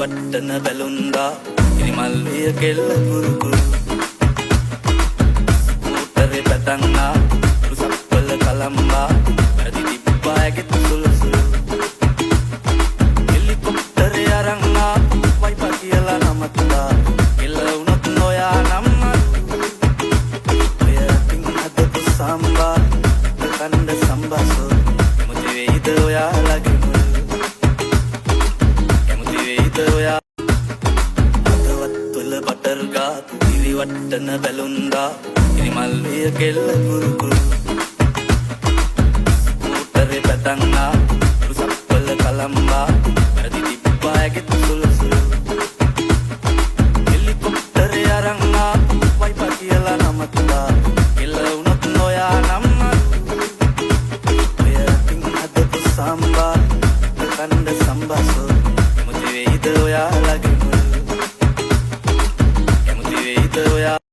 ඉරිවට්ටන බැලුන්දා ඉරිමල්ලිය කෙල්ල කුරුකුරු මෝටරේ පැතන්නා රුසප්පල කලම්බා වැරදි තිබ්බා ඇගෙත් සුළුසුළු හෙලිකොප්ටරේ අරන්නා වයිපා කියලා නමත්තා කෙල්ල වුණොත් නොයා නම්මත් ඔය රටින් හදපු සම්බා කණ්ඩ සම්බාසෝ කැමති වෙයිද ඔයාලගේ මුල් කැමති වෙයිද ඔයා අතවත්වල බටර් ගාපු ඉරිවට්ටන බැලුන්දා ඉරිමල්ලිය කෙල්ල කුරුකුරු මෝටරේ පැතන්නා රුසප්පල කලම්බා වැරදි තිබ්බා ඇගෙත් සුළුසුළු හෙලිකොප්ටරේ අරන්නා වයිපා කියලා නමත්තා කෙල්ල වුණොත් නොයා නම්මත් ඔය රටින් හදපු සම්බා කණ්ඩ සම්බාසෝ කැමති වෙයිද ඔයාලගේ